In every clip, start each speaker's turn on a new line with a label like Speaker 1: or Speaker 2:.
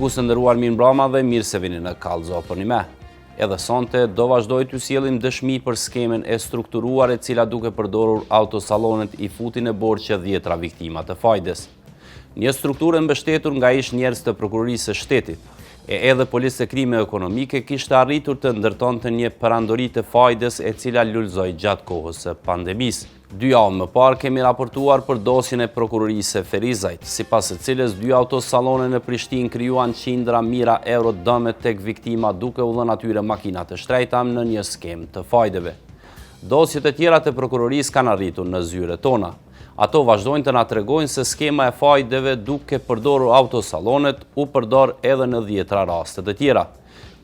Speaker 1: Shikues të nderuar, mirëmbrëma dhe mirë se vini në Kallëzo për një me. Edhe sonte do vazhdoj t'ju sjellim dëshmi për skemen e strukturuar e cila duke përdorur autosalonet i futin e borxhe 10 viktima të fajdes. Një strukturë mbështetur nga ish njerëz të prokurorisë së shtetit, edhe policë e krime ekonomike kishte arritur të ndërtonte një perandori të fajdes e cila lulëzoi gjatë kohës së pandemisë. 2 javë më parë kemi raportuar për dosjen e prokurorisë së Ferizajt, sipas së cilës 2 autosalone në Prishtinë krijuan qindra mijëra euro dëme tek viktima duke u dhënë atyre makina të shtrejta në një skemë të fajdeve. Dosjet e tjera të prokurorisë kanë arritur në zyret tona. Ato vazhdojnë të na tregojnë se skema e fajdeve duke përdorur autosalonet u përdor edhe në 10 raste të tjera.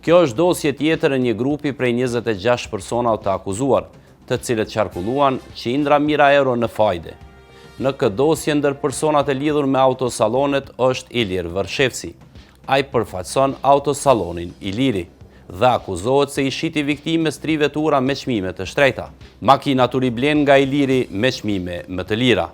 Speaker 1: Kjo është dosje tjetër e një grupi prej 26 personave të akuzuar, të cilët qarkulluan qindra mijëra euro në fajde. Në këtë dosje ndër personat e lidhur me autosalonet është Ilir Vërshefci. Ai përfaqëson autosalonin Iliri dhe akuzohet se i shiti viktimës 3 vetura me çmime të shtrejta. Makina turi blen nga Iliri me çmime më të lira.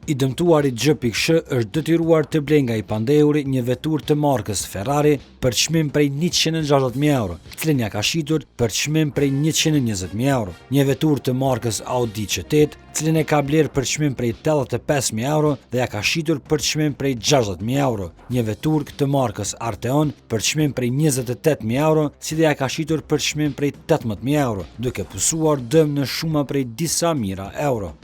Speaker 2: I dëmtuari G.Sh është detyruar të blejë nga i pandeuri një veturë të markës Ferrari për çmim prej 160.000 euro, cilën ja ka shitur për çmim prej 120.000 euro. Një veturë të markës Audi Q8, cilën e ka blerë për çmim prej 85.000 euro dhe ja ka shitur për çmim prej 60.000 euro. Një veturë të markës Arteon për çmim prej 28.000 euro, cilë ja ka shitur për çmim prej 18.000 euro, duke pusuar dëm në shuma prej disa mijëra euro.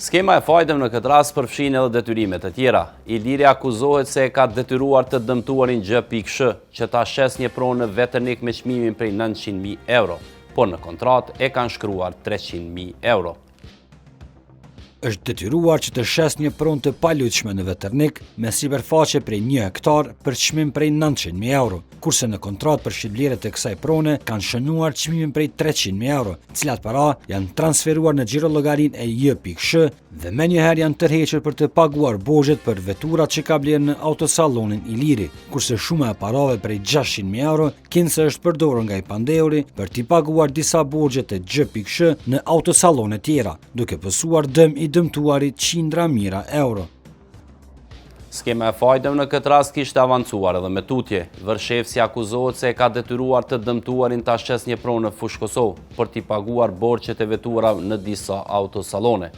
Speaker 1: Skema e fajdeve në këtë rast përfshin edhe detyrimet të tjera. Iliri akuzohet se e ka detyruar të dëmtuarin G.Sh që ta shes një pronë në Veternik me çmimin prej 900.000 euro, por në kontratë e kanë shkruar 300.000 euro.
Speaker 2: Është detyruar që të shes një pronë të palutshme në Veternik me sipërfaqe prej 1 hektar për çmim prej 900.000 euro, kurse në kontratë për shitblerjet e kësaj prone kanë shënuar çmimin prej 300.000 euro, cilat para janë transferuar në xhirollogarin e J.Sh dhe menjëherë janë tërhequr për të paguar borxhet për veturat që ka blerë në autosalonin Iliri, kurse shuma e parave prej 600.000 euro kinse është përdorur nga i pandeuri për t'i paguar disa borxhe të G.Sh në autosalone tjera, duke pësuar dëm i dëmtuarit qindra mijëra euro.
Speaker 1: Skema e fajdeve në këtë rast kishte avancuar edhe me tutje. Vërshefci akuzohet se e ka detyruar të dëmtuarin ta shes një pronë në Fushë Kosovë për t'i paguar borxhet e vetura në disa autosalone.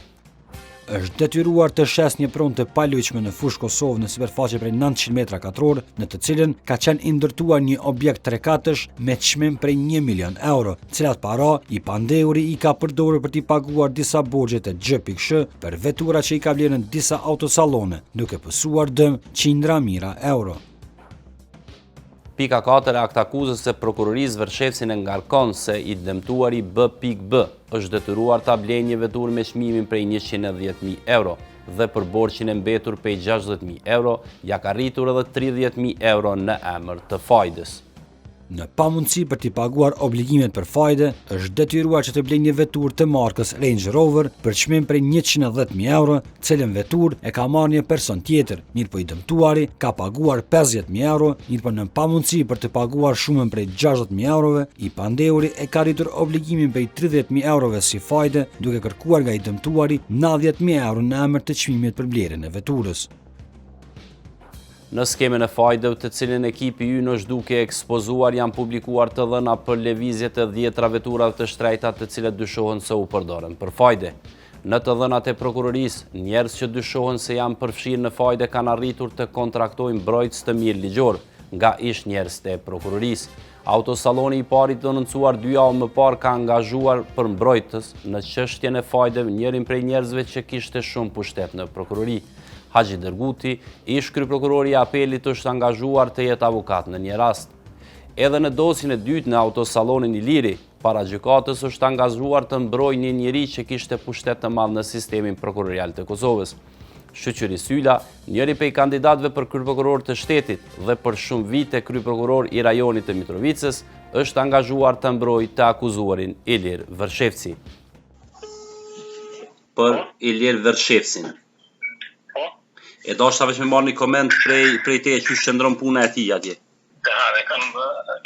Speaker 2: Është detyruar të shes një pronë të palutshme në Fushë Kosovë në sipërfaqe prej 900 metra katror, në të cilën ka qenë ndërtuar një objekt trekatësh me çmim prej 1 milion euro, cilat para i pandeuri i ka përdorur për t'i paguar disa borxhe të G.Sh për vetura që i ka blerë në disa autosalone, duke pësuar dëm qindra mijëra euro.
Speaker 1: Pika 4 e akt akuzës se prokurorisë Vërshefcin e ngarkon se i dëmtuari B.B është detyruar ta blejë një veturë me çmimin prej 110.000 euro dhe për borxhin e mbetur prej 60.000 euro ja ka rritur edhe 30.000 euro në emër të fajdes.
Speaker 2: Në pamundësi për t'i paguar obligimet për fajde, është detyruar që të blejë një veturë të markës Range Rover për çmim prej 110.000 euro, cilën veturë e ka marrë një person tjetër, mirëpo i dëmtuari ka paguar 50.000 euro, mirëpo në pamundësi për të paguar shumën prej 60.000 eurove, i pandeuri e ka rritur obligimin prej 30.000 eurove si fajde, duke kërkuar nga i dëmtuari 90.000 euro në emër të çmimit për blerjen e veturës.
Speaker 1: Në skemen e fajdeve të cilin ekipi ynë është duke ekspozuar janë publikuar të dhëna për lëvizje të 10 veturave të shtrejta të cilët dyshohen se u përdoren për fajde. Në të dhënat e prokurorisë, njerëz që dyshohen se janë përfshirë në fajde kanë arritur të kontraktojnë mbrojtës të mirë ligjor nga ish njerëz të prokurorisë. Autosaloni i pari denoncuar 2 javë më parë ka angazhuar për mbrojtës në çështjen e fajdeve njërin prej njerëzve që kishte shumë pushtet në prokurori. Haxhi Dërguti, ish kryeprokurori i apelit, është angazhuar të jetë avokat në një rast. Edhe në dosjen e dytë në autosalonin Iliri, para gjykatës është angazhuar të mbrojë një njeri që kishte pushtet të madh në sistemin prokurorial të Kosovës. Shoqëri Syla, njëri prej kandidatëve për kryeprokuror të shtetit dhe për shumë vite kryeprokuror i rajonit të Mitrovicës, është angazhuar të mbrojë të akuzuarin Ilir Vërshefci. Për Ilir Vërshefcin. E dashta veç me marrë një koment prej te që shëndron puna e tij atje.
Speaker 3: Dhe kam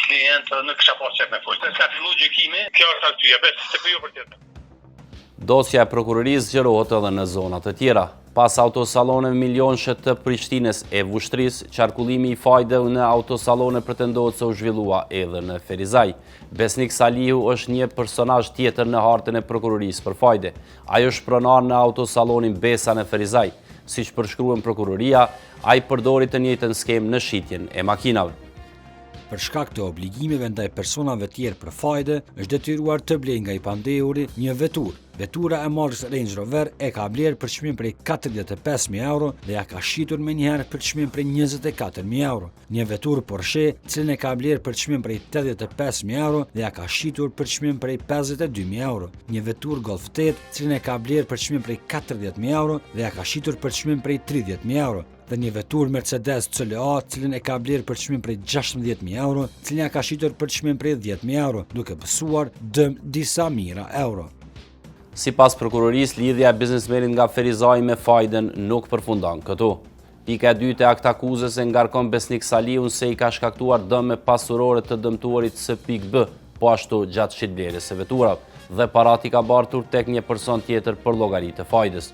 Speaker 3: klient, nuk kisha pas qef me fushë. S'ka fillu gjykimi, kjo është arsyeja, vetë se për jo për tjetër.
Speaker 1: Dosja e prokurorisë zgjerohet edhe në zona të tjera. Pas autosalone milionshë të Prishtines e Vushtris, qarkullimi i fajde në autosalone pretendohet se u zhvillua edhe në Ferizaj. Besnik Salihu është një personazh tjetër në hartën e prokurorisë për fajde. Ajo është pronar në autosalonin Besa në Ferizaj. Siç përshkruan prokuroria, ai përdori të njëjtën skemë në shitjen e makinave.
Speaker 2: Për shkak të obligimeve ndaj personave tjerë për fajde, është detyruar të blejë nga i pandehuri një veturë. Vetura e markës Range Rover e ka blerë për çmim prej 45.000 euro dhe ja ka shitur me njëherë për çmim prej 24.000 euro. Një veturë Porsche, cilën e ka blerë për çmim prej 85.000 euro dhe ja ka shitur për çmim prej 52.000 euro. Një veturë Golf 8, cilën e ka blerë për çmim prej 40.000 euro dhe ja ka shitur për çmim prej 30.000 euro. Dhe një veturë Mercedes CLA, cilën e ka blerë për çmim prej 16.000 euro, cilën ja ka shitur për çmim prej 10.000 euro, duke pësuar dëm disa mijëra euro.
Speaker 1: Sipas prokurorisë, lidhja e biznesmenit nga Ferizaj me fajden nuk përfundon këtu. Pika e dytë e aktakuzës e ngarkon Besnik Salihun se i ka shkaktuar dëme pasurore të dëmtuarit së pikë B, po ashtu gjatë shitblerjes së veturave, dhe parati ka bartur tek një person tjetër për llogaritë e fajdës.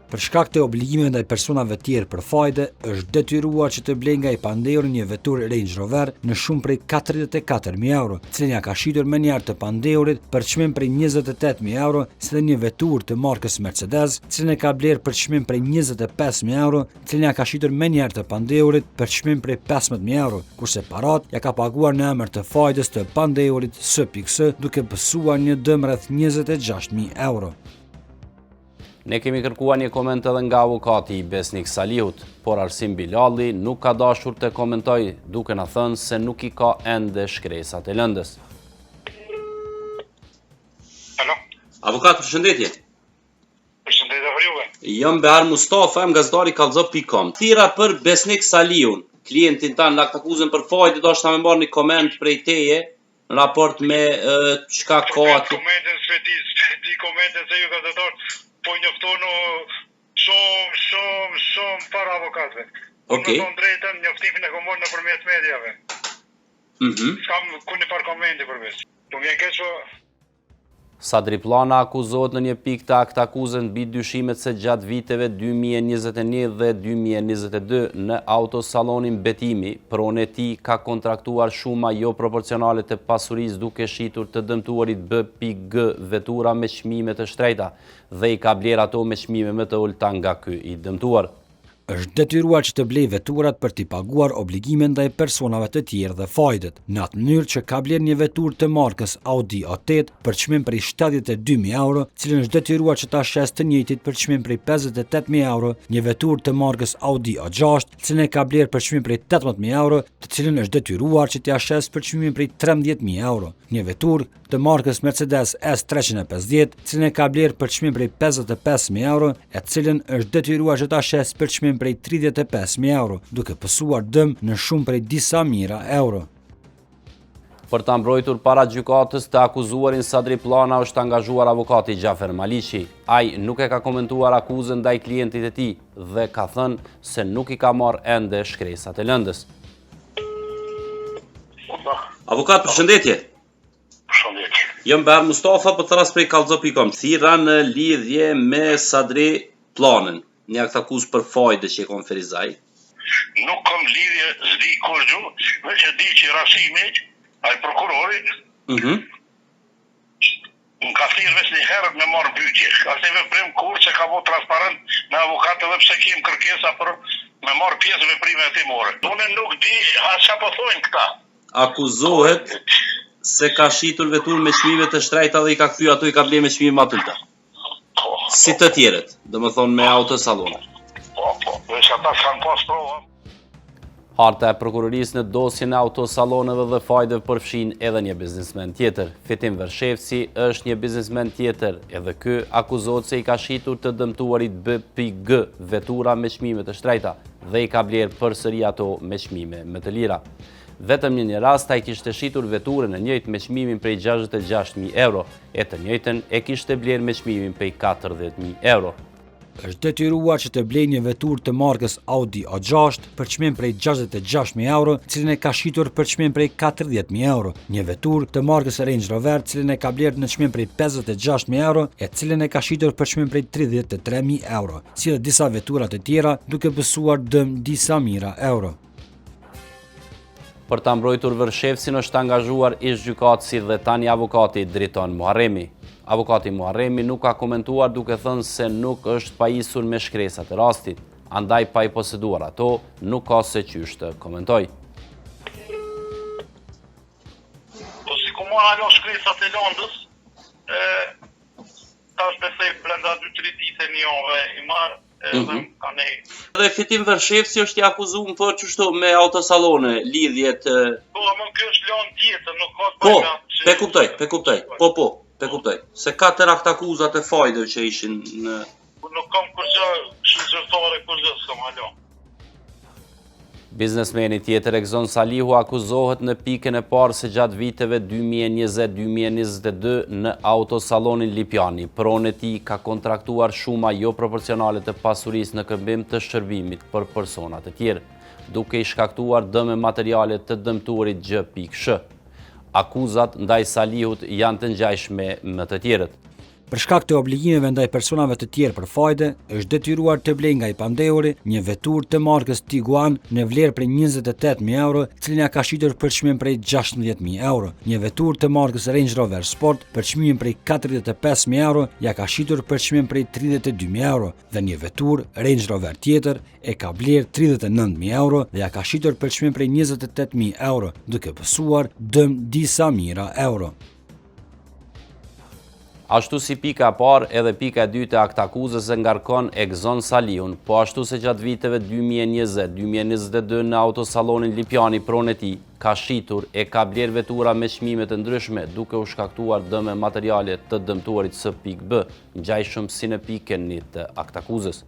Speaker 2: Për shkak të obligimeve ndaj personave tjerë për fajde, është detyruar që të blejë nga i pandehuri një veturë Range Rover në shumë prej 44.000 euro, cilën ja ka shitur me njëherë të pandehurit për çmim prej 28.000 euro, si dhe një veturë të markës Mercedes, cilën e ka blerë për çmim prej 25.000 euro, cilën ja ka shitur me njëherë të pandehurit për çmim prej 15.000 euro, kurse parat ja ka paguar në emër të fajdës të pandehurit S.S, duke pësuar një dëm rreth 26.000 euro.
Speaker 1: Ne kemi kërkuar një koment edhe nga avukati i Besnik Salihut, por Arsim Bilalli nuk ka dashur të komentoj, duke na thënë se nuk i ka ende shkresat e lëndës.
Speaker 3: Alo?
Speaker 1: Avokat, përshëndetje.
Speaker 3: Përshëndetje për juve.
Speaker 1: Jam Behar Mustafa, gazetari kallxo.com. Thira për Besnik Salihun, klientin tanë në aktakuzën për fajde, do shta me marrë një koment prej teje në raport me çka ka aty.
Speaker 3: Komentën se ju gazetar po njoftonu shumë para avokatëve.
Speaker 1: Okej.
Speaker 3: Unë në drejtën njoftimin e komorë në përmjet medjave. S'kam ku një par komenti përveç. Po vjen keq po...
Speaker 1: Sadri Plana akuzohet në një pikë të aktakuzën mbi dyshimet se gjatë viteve 2021 dhe 2022 në autosalonin Betimi, pronë e tij ka kontraktuar shuma jo proporcionale të pasurisë duke shitur të dëmtuarit B.G vetura me çmime të shtrenjta dhe i ka blerë ato me çmime më të ulta nga ky i dëmtuar.
Speaker 2: Është detyruar që të blejë veturat për t'i paguar obligime ndaj personave të tjerë dhe fajdet, në atë mënyrë që ka blerë një veturë të markës Audi A8 për çmim prej 72.000 euro, cilën është detyruar që ta shes të njëjtit për çmim prej 58.000 euro, një veturë të markës Audi A6, cilën e ka blerë për çmim prej 18.000 euro, të cilën është detyruar që t'ia shes për çmim prej 13.000 euro, një veturë të markës Mercedes S350, cilën e ka blerë për çmim prej 55.000 euro, e cilën është detyruar që ta shes për çmim prej 35.000 euro, duke pësuar dëm në shumë prej disa mijëra euro.
Speaker 1: Për ta mbrojtur para gjykatës të akuzuarin Sadri Plana është angazhuar avokati Gjafer Maliqi. Ai nuk e ka komentuar akuzën ndaj klientit e tij dhe ka thënë se nuk i ka marrë ende shkresat e lëndës. Avokat, përshëndetje.
Speaker 3: Përshëndetje.
Speaker 1: Jam Behar Mustafa, për të ras prej kallxo.com. Thirra në lidhje me Sadri Planën, një aktakuzë për fajde që e kon Ferizaj.
Speaker 3: Nuk kam lidhje, s'di kur gju, veç e di që Rasimi, ai prokurori, më ka thirrë veç një herë me marrë bytje. Ka se veprim kur që ka bo transparent me avokatë edhe pse kem kërkesa për me marrë pjesë veprime hetimore. Unë nuk di çfarë po thonë këta.
Speaker 1: Akuzohet se ka shitur veturë me çmime të shtrenjta dhe i ka kthyer ato i ka blerë me çmime më të ulta. Si të tjerët, domethënë me autosalone.
Speaker 3: Po, veç ata s'kan pas prova.
Speaker 1: Harta e prokurorisë në dosjen e autosaloneve dhe fajdeve përfshin edhe një biznesmen tjetër. Fitim Vershevci është një biznesmen tjetër, edhe ky akuzohet se i ka shitur të dëmtuarit B.G vetura me çmime të shtrenjta dhe i ka blerë përsëri ato me çmime më të lira. Vetëm në një rast ai kishte shitur veturën e njëjtë me çmimin prej 66.000 euro, e të njëjtën e kishte blerë me çmimin prej 40.000 euro.
Speaker 2: është detyruar që të blejë një veturë të markës Audi A6 për çmim prej 66.000 euro, cilën e ka shitur për çmim prej 40.000 euro. Një veturë të markës Range Rover, cilën e ka blerë në çmim prej 56.000 euro, e cilën e ka shitur për çmim prej 33.000 euro, si dhe disa vetura të tjera, duke pësuar dëm disa mijëra euro.
Speaker 1: Për ta mbrojtur vërshefsin është angazhuar ish gjykatësi dhe tani avokati Driton Muharremi. Avokati Muharremi nuk ka komentuar duke thënë se nuk është pajisur me shkresat e rastit, andaj pa i poseduar ato, nuk ka se qysh të komentoj.
Speaker 3: Po si ku marrë alo shkresat e Londës, tash besoj brenda 2-3 ditë një orë i marrë,
Speaker 4: Dhe Fitim Vërshefsi është i akuzuar për çështo me autosalone, lidhjet.
Speaker 3: Po, ama kjo është lanë tjetër, nuk ka
Speaker 4: Po, pe kuptoj. Pe kuptoj. Se ka tërë akuzat e fajde që ishin në.
Speaker 3: Nuk kam kurrë shërbëtare kurrë s'kam alo.
Speaker 1: Biznesmeni tjetër Egzon Salihu akuzohet në pikën e parë se gjatë viteve 2020-2022 në autosalonin Lipjani. Pronë e tij ka kontraktuar shuma jo proporcionale të pasurisë në këmbim të shërbimit për persona të tjerë, duke i shkaktuar dëme materiale të dëmtuarit G.Sh. Akuzat ndaj Salihut janë të ngjashme me të tjerët.
Speaker 2: Për shkak të obligimeve ndaj personave të tjerë për fajde, është detyruar të blejë nga i pandehuri një veturë të markës Tiguan në vlerë prej 28.000 euro, cilën ja ka shitur për çmim prej 16.000 euro. Një veturë të markës Range Rover Sport për çmim prej 45.000 euro ja ka shitur për çmim prej 32.000 euro dhe një veturë Range Rover tjetër e ka blerë 39.000 euro dhe ja ka shitur për çmim prej 28.000 euro, duke pësuar dëm disa mijëra euro.
Speaker 1: Ashtu si pika e parë edhe pika e dytë e aktakuzës e ngarkon Egzon Salihun, po ashtu se gjatë viteve 2020-2022 në autosalonin Lipjani pronë e tij ka shitur e ka blerë vetura me çmime të ndryshme duke u shkaktuar dëme materiale të dëmtuarit S.B, ngjashëm si në pikën 1 të aktakuzës.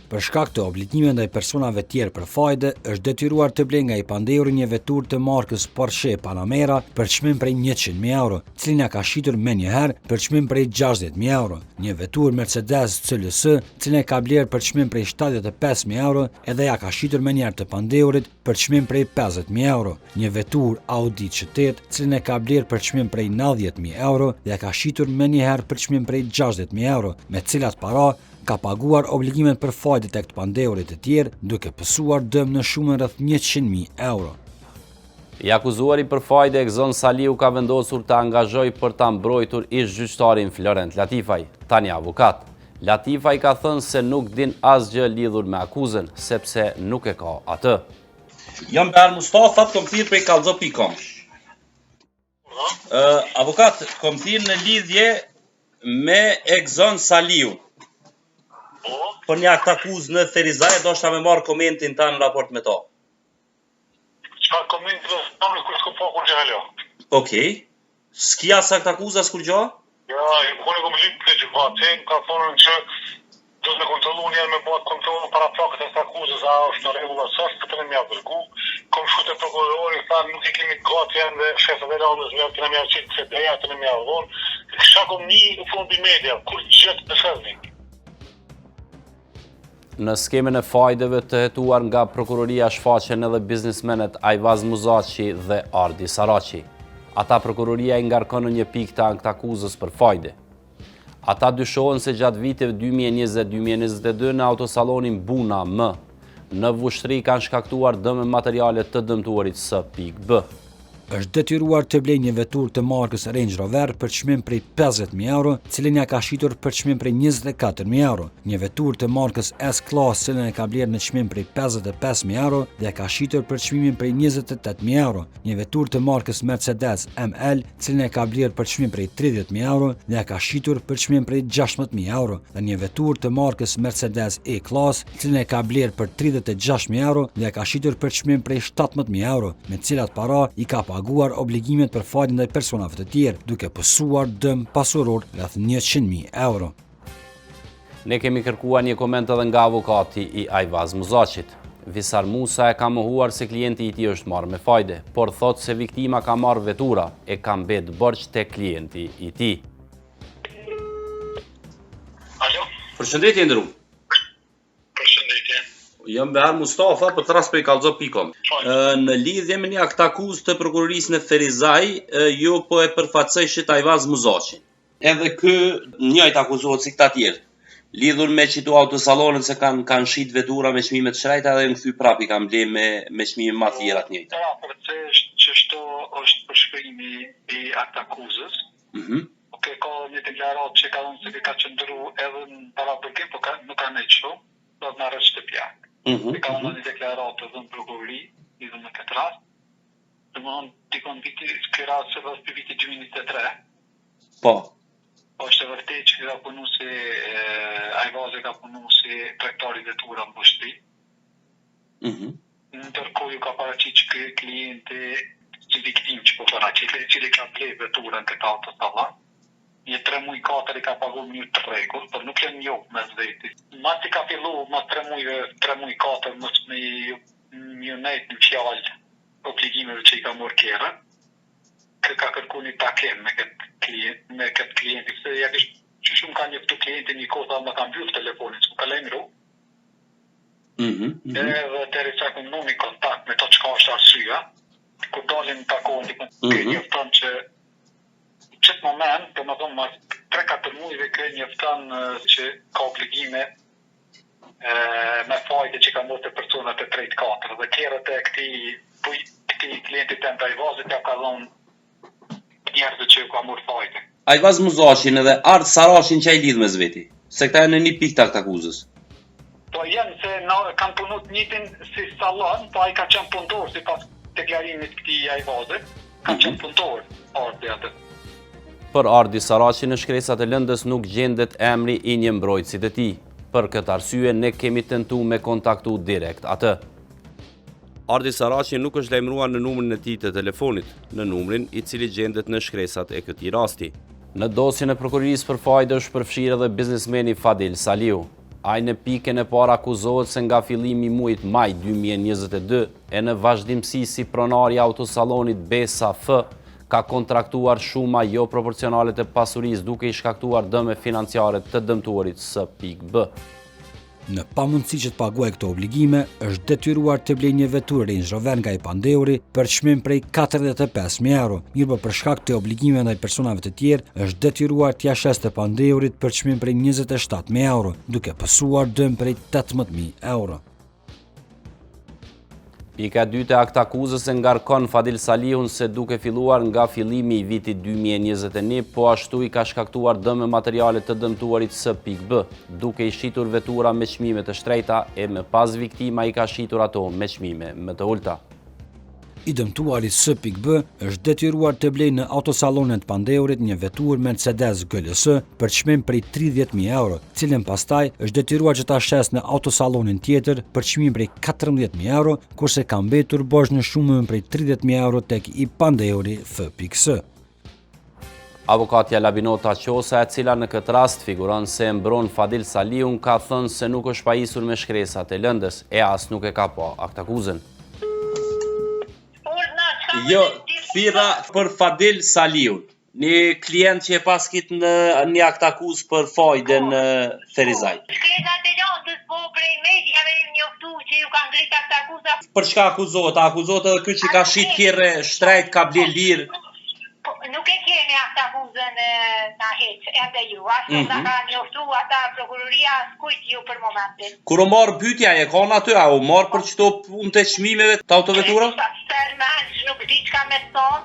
Speaker 2: Për shkak të obligimeve ndaj personave tjerë për fajde, është detyruar të blejë nga i pandehuri një veturë të markës Porsche Panamera për çmim prej 100.000 euro, cilin ja ka shitur menjëherë për çmim prej 60.000 euro. Një veturë Mercedes CLS, cilin e ka blerë për çmim prej 75.000 euro, edhe ja ka shitur menjëherë të pandehurit për çmim prej 50.000 euro. Një veturë Audi Q8, cilin e ka blerë për çmim prej 90.000 euro dhe ja ka shitur menjëherë për çmim prej 60.000 euro, me cilat para ka paguar obligimet për fajde tek të pandehurit të tjerë, duke pësuar dëm në shumën rreth 100.000 euro.
Speaker 1: I akuzuari për fajde Egzon Salihu ka vendosur të angazhoj për ta mbrojtur ish gjyqtarin Florent Latifaj, tani avokat. Latifaj ka thënë se nuk din asgjë lidhur me akuzën, sepse nuk e ka atë.
Speaker 4: Jam Ber Mustafa, kom thirrë prej kallzo.com. Avokat, kom thirrë në lidhje me Egzon Salihu. Për një aktakuzë në Therizaj, do shta me marrë komentin ta në raport me ta.
Speaker 3: Çka komenti do të thonë kur s'ka pa kur gjalo.
Speaker 4: Okej. S'ki as aktakuza as kur gjë?
Speaker 3: Ja, kur e kam lyp të gjykatën, ka thonë që do të kontrollojnë janë me bot kontroll para flokët e akuzës, a është në rregull apo s'është, këtë më ia dërgu. Kom shkute prokurori, tha nuk I kemi gati janë dhe shefët e radhës më kanë më qitë se beja të më ia dhon. Kisha kom një fundi media, kur gjët të shëzni.
Speaker 1: Në skemën e fajdeve të hetuar nga prokuroria shfaqen edhe biznesmenet Ajvaz Muzaçi dhe Ardi Saraçi. Ata prokuroria I ngarkon në një pikë të aktakuzës për fajde. Ata dyshohen se gjatë viteve 2020-2022 në autosalonin Buna M, në Vushtri kanë shkaktuar dëme materiale të dëmtuarit S.B.
Speaker 2: Është detyruar të blejë një veturë të markës Range Rover për çmim prej 50.000 euro, cilin ja ka shitur për çmim prej 24.000 euro. Një veturë të markës S-Class, cilin e ka blerë në çmim prej 55.000 euro dhe ja ka shitur për çmimin prej 28.000 euro. Një veturë të markës Mercedes ML, cilin e ka blerë për çmim prej 30.000 euro dhe ja ka shitur për çmim prej 16.000 euro. Dhe një veturë të markës Mercedes E-Class, cilin e ka blerë për 36.000 euro dhe ja ka shitur për çmim prej 17.000 euro, me cilat para I ka paguar obligimet për fajde ndaj personave të tjerë, duke pësuar dëm pasuror rreth 100.000 euro.
Speaker 1: Ne kemi kërkuar një koment edhe nga avokati I Ajvaz Muzaçit. Visar Musa e ka mohuar se klienti I tij është marrë me fajde, por thot se viktima ka marrë vetura e ka mbet borxh tek klienti I tij.
Speaker 3: Alo?
Speaker 4: Përshëndetje ndërum. Jam Behar Mustafa, për tras prej kallxo.com. Në lidhje me një akt akuzë të prokurorisë në Ferizaj, ju po e përfaqësojshit Ajvaz Muzaçin. Edhe ky njëjtë akuzohet si këta tjerë. Lidhur me qitu autosallonet se kanë shit vetura me çmime të shrejta dhe në kthy prap i kanë ble me çmime më të tjera të njëjta.
Speaker 3: Që shto është përshkrimi i akt akuzës. Ka një deklarat që ka dhënë se ka qëndru edhe në parapërkim, po nuk ka ne qëto, do të në rrët shtëpjak. Ka dhënë një deklarat të dhënë prokurori, lidhur në këtë rast. Dhe më dhënë tikon viti, këtë rast se vëzë për viti 2023.
Speaker 4: Po.
Speaker 3: Është e vërtet që ka punu si Ajvazi ka punu si tregtari vetura në Boshtri. Ndërkohë ju ka paraqit që klienti, që viktim që po paraqit, cili ka ble vetura në këtë autosallon. Një 3 muj 4 i ka pagu një të rregull, por nuk janë njohur mes vetit. Mas i ka fillu, mas 3 muj 4, mos me një nejt në fjalë obligimeve që i ka morë kera, ka kërku një takim me këtë klienti, se ja që shumë ka njëftu klienti një kohë më ka mbyllë telefonin, s'u ka lejmëru. Edhe të rrisakun në një kontakt me to që ka është arsyeja, ku dalin në takon, këtë njëfton që qëtë moment, të më thonë, mas 3-4 mujve kërë njëftan që ka obligime me fajte që ka mos të personat e 3-4 dhe kjerët e këti klientit e në Ajvazit ja ka dhonë njerëzë që ka mor fajte.
Speaker 4: Ajvaz Muzaçin edhe Ardh Sarashin që a i lidhë me zveti, se këta e në një pikë të akuzës.
Speaker 3: Po jenë se kanë punut njëtin si salon, po a i ka qenë punëtor si pas deklarimit këti Ajvazit, ka qenë punëtor Ardhi atë.
Speaker 1: Për Ardhi Sarashin në shkresat e lëndës nuk gjendet emri i një mbrojtësit e tij. Për këtë arsye ne kemi tentu me kontaktu direkt atë. Ardhi Sarashin nuk është lajmëruar në numrin e tij të telefonit, në numrin i cili gjendet në shkresat e këtij rasti. Në dosjen e prokurorisë për fajtë është përfshirë edhe biznesmeni Fadil Saliu. Ai në pikën e parë akuzohet se nga fillimi i muajit maj 2022 e në vazhdimsi si pronari i autosallonit Besa F ka kontraktuar shuma jo proporcionale të pasurisë duke i shkaktuar dëme financiare të dëmtuarit S.B.
Speaker 2: Në pamundësi që të paguaj këto obligime, është detyruar të blejë një veturë Range Rover nga i pandeuri për çmim prej 45.000 euro. Mirëpo për shkak të obligimeve ndaj personave të tjerë, është detyruar t'ia sheste pandeurit për çmim prej 27.000 euro, duke pësuar dëm prej 18.000 euro.
Speaker 1: Pika 2 e akt akuzës e ngarkon Fadil Salihun se duke filluar nga fillimi i vitit 2021, po ashtu i ka shkaktuar dëme materiale të dëmtuarit S.B, duke i shitur vetura me çmime të shtrenjta e me pas viktima i ka shitur ato me çmime më të ulta.
Speaker 2: I dëmtuari S.B është detyruar të blejë në autosallonet pandeurit një veturë Mercedes GLS për çmim prej 30.000 euro, cilën pastaj është detyruar që ta shes në autosallonin tjetër për çmim prej 14.000 euro, kurse ka mbetur bosh në shumën prej 30.000 euro tek i pandeuri F.S.
Speaker 1: Avokatja Labinota Qosa, e cila në këtë rast figuron se mbron Fadil Salihun, ka thënë se nuk është pajisur me shkresat e lëndës e as nuk e ka pa akt akuzën.
Speaker 4: Jo, thira për Fadil Salihun, një klient që e paskit në një akt akuzë për fajde në Ferizaj.
Speaker 5: Shkresat e lëndës po prej mediave njoftu që ju kanë ngrit akt akuza.
Speaker 4: Për çka akuzohet? Akuzohet edhe ky që ka shit tjerë shtrejt, ka ble lirë.
Speaker 5: Nuk e kemi akt akuzën na heq, edhe ju. Ashtu na ka njoftu ata prokuroria skujt ju për momentin.
Speaker 4: Kur u marr pyetja e kanë aty, a u marr për çto punë të çmimeve të autovetura?
Speaker 5: Nuk di çka me thonë.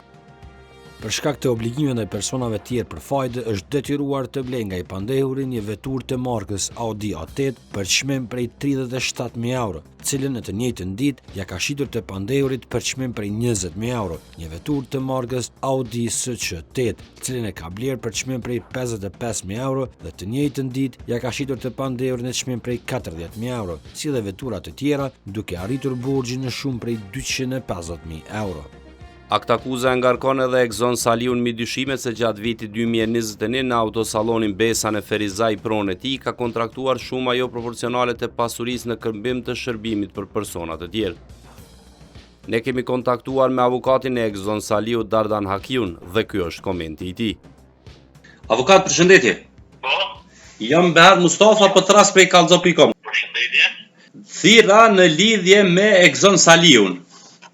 Speaker 2: Për shkak të obligimeve ndaj personave tjerë për fajde, është detyruar të blejë nga i pandehuri një veturë të markës Audi A8 për çmim prej 37.000 euro, cilën në të njëjtën ditë ja ka shitur të pandehurit për çmim prej 20.000 euro, një veturë të markës Audi SQ8, cilën e ka bler për çmim prej 55.000 euro dhe të njëjtën ditë ja ka shitur të pandehurin në çmim prej 40.000 euro, si dhe vetura të tjera, duke arritur borxhin në shumë prej 250.000 euro.
Speaker 1: Akt akuza ngarkon edhe Exon Salihun mbi dyshimet se gjatë vitit 2021 në autosallonin Besa në Ferizaj pronë e tij ka kontraktuar shuma jo proporcionale të pasurisë në këmbim të shërbimit për persona të tjerë. Ne kemi kontaktuar me avokatin e Exon Salihut Dardan Hakiun dhe ky është komenti i tij.
Speaker 4: Avokat, përshëndetje.
Speaker 3: Po,
Speaker 4: Jam Behar Mustafa për tras prej kallxo.com.
Speaker 3: përshëndetje.
Speaker 4: Thira në lidhje me Egzon Saliun,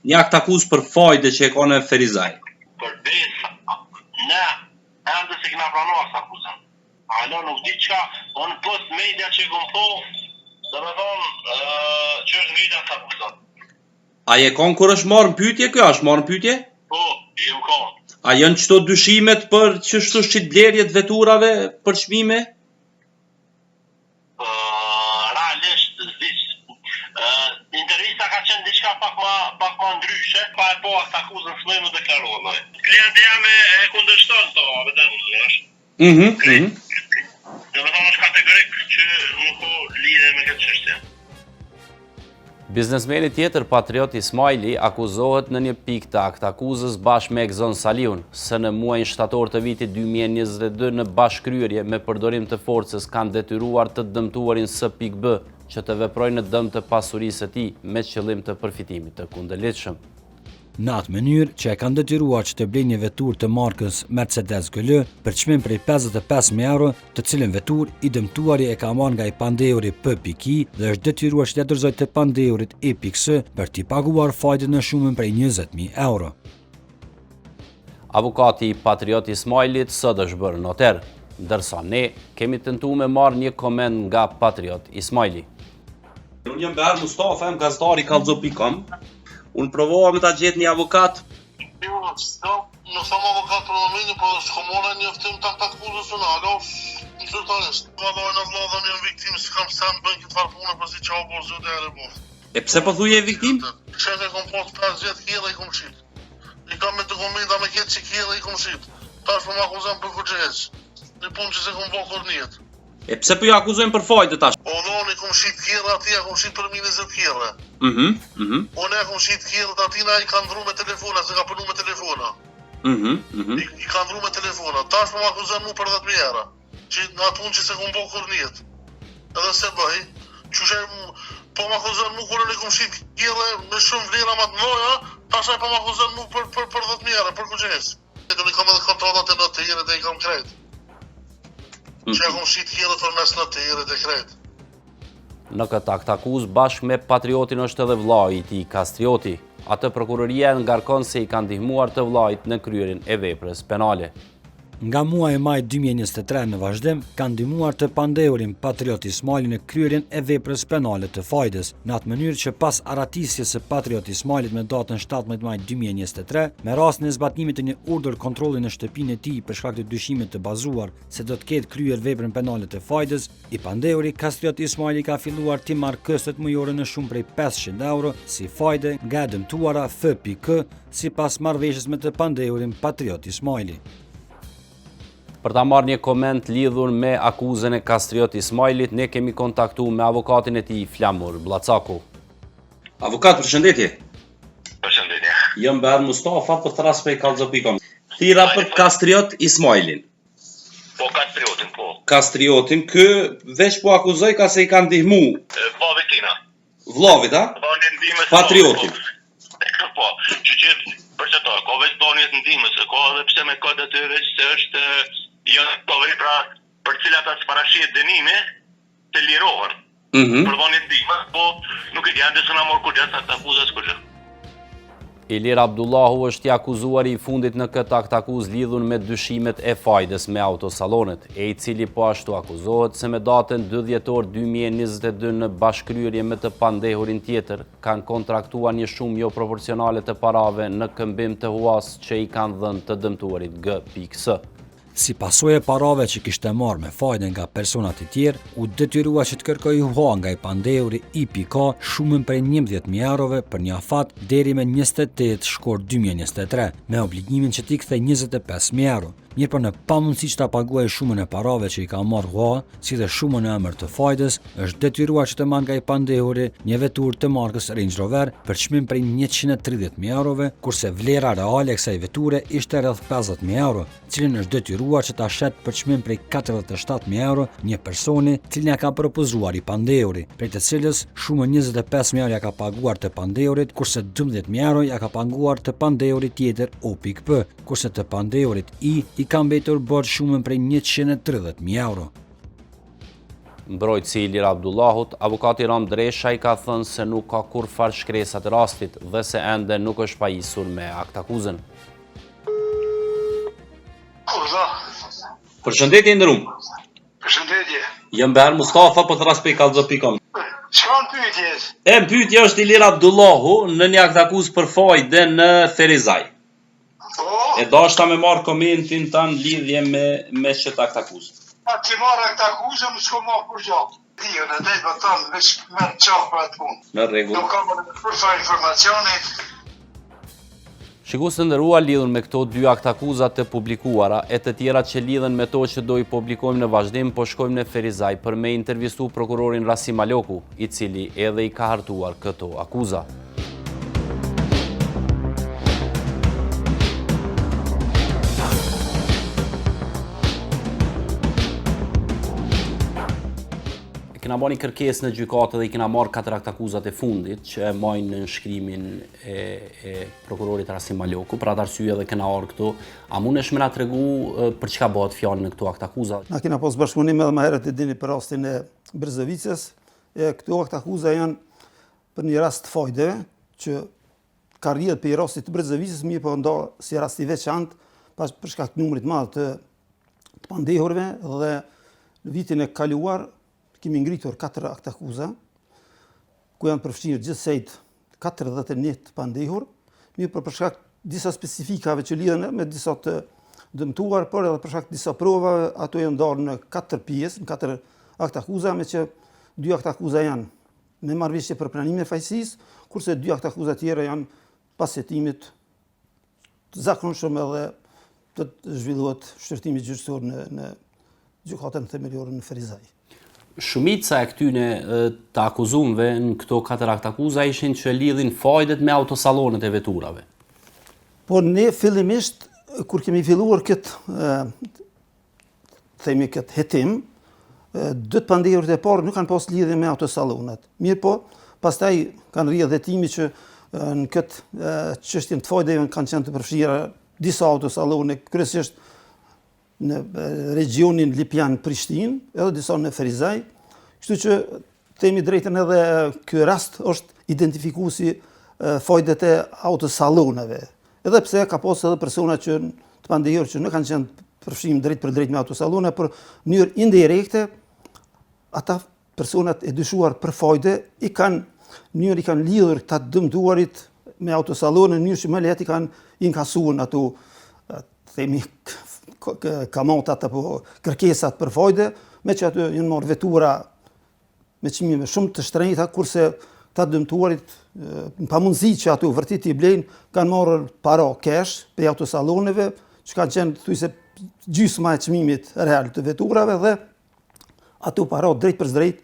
Speaker 4: një akt akuzë për fajde që e ka në Ferizaj.
Speaker 3: Përbes, ne ende se kena pranuar sa akuzën. Alo nuk di çka, unë post media që kom po, dhe me thonë që është ngritja sa akuzën.
Speaker 4: A je kon kur është marrë në pyetje kjo, është marrë në pyetje?
Speaker 3: Po, jem konë.
Speaker 4: A janë qëto dyshimet për qështu shqitblerjet veturave për çmime?
Speaker 3: Realisht, zdiq. Intervista ka qenë diçka pak ma ndryshe, pa e po akt akuzën s'më më deklarohet. Klienti jam e kundërshton to, vetëm është. Dhe me thonë është kategorik që nuk ko lidhe me këtë çështje.
Speaker 1: Biznesmeni tjetër Patriot Ismaili akuzohet në një pikë të akt akuzës bashkë me Egzon Saliun, se në muajin shtator të vitit 2022 në bashkëkryerje me përdorim të forcës kanë detyruar të dëmtuarin S.B, që të veprojnë në dëm të pasurisë së tij me qëllim të përfitimit të kundërligjshëm.
Speaker 2: Në atë mënyrë që e kanë detyruar që të blejnë një veturë të markës Mercedes GL për çmim prej 55.000 euro, të cilën veturë i dëmtuari e ka marrë nga i pandeuri P.I dhe është detyruar që t'ia dorëzojë të pandeurit EPX për t'i paguar fajin në shumën prej 20.000 euro.
Speaker 1: Avukati i Patriot Ismailit sot është bërë noter, ndërsa ne kemi tentuar me marrë një koment nga Patriot Ismaili.
Speaker 4: Unë jam Behar Mustafa, jam gazetari kallxo.com. Unë provova me ta gjetë një avokat.
Speaker 3: Nuk sam avokat për momentin, po shkomona një ftim të akuzës unë, alo, në qërtarisht. Valojnë atë ladhën një viktimë, si kam sen bëjnë këtë farë punë, përsi që o bërë zëtë e reboftë.
Speaker 4: E pse po thuje viktim?
Speaker 3: Qenë e kom postë 50 kjela i kom qitë. I kam me dokumenta me këtë që kjela i kom qitë. Tash po më akuzën për kërgjeq. Një punë që se kom po kërnjet.
Speaker 4: E pse po ju akuzojnë për fajde tash?
Speaker 3: O dhoni kom qitë kjela ati, a kom qitë për 20 kjela. Unë e kom qitë kjela ati, na i ka ndru me telefona, se ka përnu me telefona. I ka ndru me telefona. Tash po më akuzën mu për 10.000 euro. Që nga punë që se kom po kërnjet. Edhe se bëj, që që po më akuzën mu kërën i kom qitë kjela me shumë vlera ma të noja, tash po më akuzën mu për 10.000 euro, për kërgjes. I kam edhe kontrolat e notirit e i kam krejt. Që e kom shqit kjelët për mes notirit e krejt.
Speaker 1: Në këtë akt akuzë bashkë me Patriotin është edhe vllai i tij Kastrioti. Atë prokuroria ngarkon se i kanë ndihmuar të vllait në kryerjen e veprës penale.
Speaker 2: Nga muaji maj 2023 në vazhdim, kanë ndihmuar të pandeurin Patriot Ismaili në kryerjen e veprës penale të fajdes, në atë mënyrë që pas aratisjes së Patriot Ismailit me datën 17 maj 2023, me rastin e zbatimit të një urdhër kontrolli në shtëpinë e tij për shkak të dyshimit të bazuar se do të ketë kryer veprën penale të fajdes, i pandeuri Patriot Ismaili ka filluar t'i marrë këstet mujore në shumë prej 500 euro si fajde nga e dëmtuara F.K, sipas marrëveshjes me të pandeurin Patriot Ismaili.
Speaker 1: Për ta marrë një koment lidhur me akuzën e Kastriot Ismailit, ne kemi kontaktuar me avokatin e tij Flamur Blacaku.
Speaker 4: Avokat, përshëndetje.
Speaker 3: Përshëndetje.
Speaker 4: Jam Behar Mustafa, po thras prej kallxo.com. Thira për Kastriot Ismailin.
Speaker 3: Po Kastriotin, po.
Speaker 4: Kastriotin, kë veç po akuzoj ka se i kanë ndihmu.
Speaker 3: Vllavit tina.
Speaker 4: Vllavit, a? Patriotin.
Speaker 3: Po, që për që to, ko veç donjet ndihmës, ko edhe pse me kod e të veç se është janë to vepra për cilat atë parashihet dënimi të lirohen. Për donjet ndihmës, po nuk e di ande s'na mor kurrë sa të akuzës kurrë.
Speaker 1: Ilir Abdullahu është i akuzuari i fundit në këtë akt akuzë lidhur me dyshimet e fajdes me autosalonet, e i cili po ashtu akuzohet se me datën 2 dhjetor 2022 në bashkëkryerje me të pandehurin tjetër kanë kontraktuar një shumë jo proporcionale të parave në këmbim të huas që i kanë dhënë të dëmtuarit G.S.
Speaker 2: Si pasojë e parave që kishte marrë me fajde nga personat e tjerë, u detyrua që të kërkojë hua nga i pandeuri IPK shumën prej 11.000 eurove për një afat deri me 28 shkort 2023, me obligimin që t'i kthej 25.000 euro. Mirë për në pamundësi që ta paguaj shumën e parave që i ka marrë hua, si dhe shumën e emër të fajdes, është detyruar që të marrë nga i pandehuri një veturë të markës Range Rover për çmim prej 130.000 eurove, kurse vlera reale e kësaj veture ishte rreth 50.000 euro, cilin është detyruar që ta shet për çmim prej 47.000 euro një personi, cilin ja ka propozuar i pandeuri, prej të cilës shumën 25.000 euro ja ka paguar të pandeurit, kurse 12.000 euro ja ka paguar të pandeurit tjetër O.P, kurse të pandeurit I ka mbetur borxh shumën prej 130.000 euro.
Speaker 1: Mbrojtësi i Ilir Abdullahut, avokati Ram Dreshaj ka thënë se nuk ka kur farë shkresat e rastit dhe se ende nuk është pajisur me akt akuzën.
Speaker 4: Përshëndetje ndërum.
Speaker 3: Përshëndetje.
Speaker 4: Jam Behar Mustafa, po të raspej kallxo.com.
Speaker 3: Çka në pyetjes?
Speaker 4: Pyetja është Ilir Abdullahu në një akt akuzë për fajde në Ferizaj.
Speaker 3: Po,
Speaker 4: E dashta me marrë komentin tanë lidhje me çet akt akuzë.
Speaker 3: ti marrë këtë akuzën, më s'ko marrë kur gjatë. Dijo, në dhejtë më tonë, veç me në qahë për atë punë.
Speaker 4: Në rregull.
Speaker 3: Nuk kam përfa informacioni.
Speaker 1: Shikues të nderuar, lidhur me këto dy akt akuza të publikuara e të tjera që lidhen me to që do i publikojmë në vazhdim, po shkojmë në Ferizaj për me intervistu prokurorin Rasim Aloku, i cili edhe i ka hartuar këto akuza. Kena marrë një kërkesë në gjykatë dhe i kena marrë 4 akt akuzat e fundit që e majnë në nënshkrimin e prokurorit Rasim Aloku. Për atë arsye edhe kena orë këtu. A mundesh me na tregu për çka bëhet fjalë në këto akt akuza?
Speaker 6: Na kena pas bashkëpunim edhe më herët e dini për rastin e Brezovicës. Këto akt akuza janë për një rast të fajdeve që ka rrjedhë për rastit të Brezovicës, mirë po nda si rast i veçantë për shkak të numrit madh të pandehurve dhe në vitin e kaluar kemi ngritur 4 akt akuza, ku janë përfshirë gjithsejt 41 të pandehur, mirë për shkak disa specifikave që lidhen me disa të dëmtuar, por edhe për shkak disa provave, ato janë ndarë në 4 pjesë, në 4 akt akuza, me që 2 akt akuza janë me marrëveshje për pranimin e fajësisë, kurse 2 akt akuza tjera janë pas hetimit të zakonshëm edhe të zhvillohet shërtimi gjyqësor në gjykatën themelore në Ferizaj.
Speaker 1: Shumica e këtyne të akuzumve në këto 4 akt akuza ishin që lidhin fajdet me autosalonet e veturave.
Speaker 6: Po ne fillimisht, kur kemi filluar këtë hetim, 2 pandehurët e parë nuk kanë pas lidhje me autosalonet. Mirë po, pastaj kanë rrjedhë hetimi që në këtë çështjen të fajdeve kanë qenë të përfshira disa autosalone, kryesisht në regionin Lipjan-Prishtinë, edhe disa në Ferizaj. Kështu që themi drejtën edhe ky rast është identifikuesi fajdet e autosaloneve. Edhe pse ka pas edhe persona që të pandehur që nuk kanë qenë përfshim drejt për drejt me autosalone, por në mënyrë indirekte ata personat e dyshuar për fajde i kanë lidhur këta dëmtuarit me autosalone në mënyrë që më lehtë i kanë inkasuar ato themi kamatat apo kërkesat për fajde, me që aty janë marrë vetura me çmime shumë të shtrenjta, kurse ta dëmtuarit në pamundësi që ato vërtet i blejnë, kanë marrë para cash për autosaloneve, që kanë qenë thuajse gjysma e çmimit real të veturave dhe ato para drejt për drejt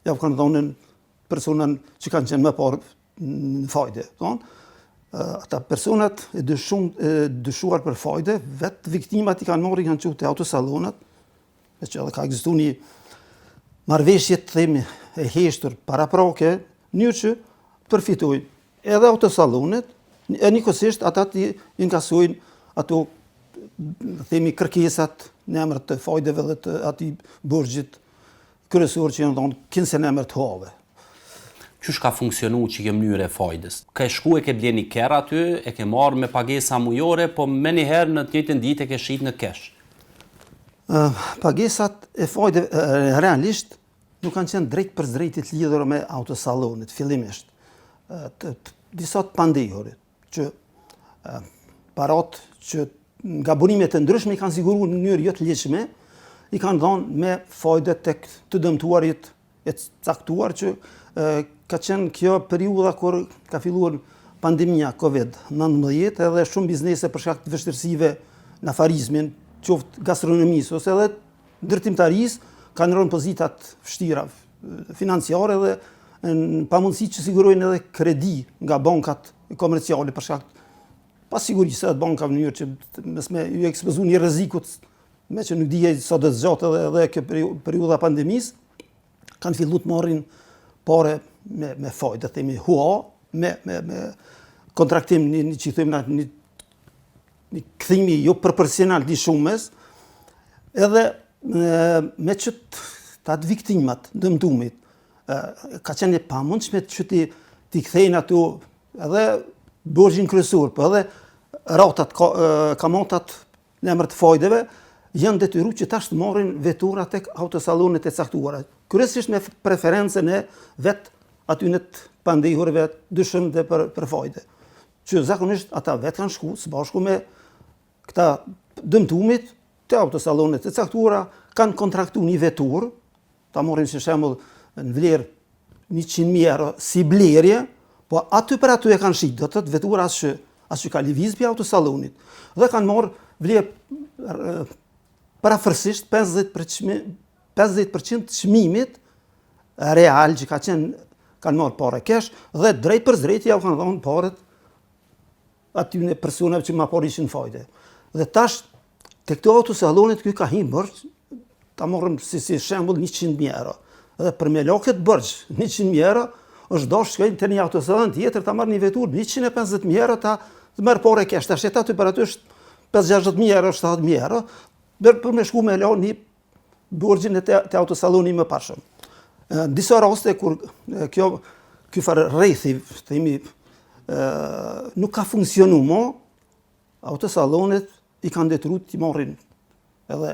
Speaker 6: ja kanë dhënë personat që kanë qenë më parë në fajde, ata personat e dyshuar për fajde, vetë viktimat i kanë marrë, i kanë qenë te autosalonat, me që edhe ka ekzistuar një marrëveshje të themi e heshtur paraprake, në që përfitojnë edhe autosalonet, e njëkohësisht ata të inkasojnë ato themi kërkesat në emër të fajdeve dhe të atij borxhit kryesor që janë dhënë 15 emër të have.
Speaker 1: Qysh ka funksionu që ke mënyrë e fajdes? Ka shku e ke bleni ker aty, e ke marrë me pagesa mujore, po me njëherë në të njëjtën ditë e ke shit në kesh.
Speaker 6: Pagesat e fajde realisht nuk kanë qenë drejt për drejtit lidhur me autosalonet, fillimisht. Disa të pandehurit, që parat që nga burimet e ndryshme i kanë siguruar në mënyrë jo të lehtëshme, i kanë dhënë me fajde tek të dëmtuarit e caktuar që ka qenë kjo periudha kur ka filluar pandemia COVID-19 edhe shumë biznese për shkak të vështirësive në afarizmin, qoftë gastronomisë ose edhe ndërtimtarisë, kanë rënë pozitat vështira financiare dhe në pamundësi që sigurojnë edhe kredi nga bankat komerciale për shkak pas sigurisë të bankave në mënyrë që mësme ju ekspozuar një rrezikut me që nuk dije sa do të zgjatë edhe kjo periudha pandemisë, kanë filluar të marrin pare me fajde, themi hua, me kontraktim një që themi një këthimi jo proporcional të shumës, edhe me që të atë viktimat dëmtumit, ka qenë e pamundshme që ti kthejnë ato edhe borxhin kryesor, po edhe ratat, kamatat në emër të fajdeve, janë detyruar që tash të marrin vetura tek autosallonet e caktuara. Kryesisht me preferencën e vet atyne të pandehurve dyshim dhe për fajde. Që zakonisht ata vetë kanë shku së bashku me këta dëmtumit të autosallonet e caktuara, kanë kontraktu një vetur, ta morrim si shembull në vlerë 100.000 euro si blerje, po aty për aty e kanë shit, do të thotë vetura as që ka lëviz pi autosallonit. Dhe kanë marrë vlerë parafërsisht 50% çmimit real që kanë marrë parë kesh dhe drejt për drejt ja kanë dhënë parët atyne personave që ma parë ishin fajde. Dhe tash te këto autosallonit ky ka hyrë bërç, ta morëm si shembull 100.000 euro. Dhe për me la këtë bërç 100.000 euro është dosh shkojnë te një autosallon tjetër ta marrë një veturë 150.000 euro ta merr parë kesh. Tash aty për aty është 50.000 euro, 70.000 euro, për me shku me la një borxhin e te autosalloni më parshëm. Në disa raste kur ky farë rrethi, themi, nuk ka funksionu më, autosallonet i kanë detyruar të marrin edhe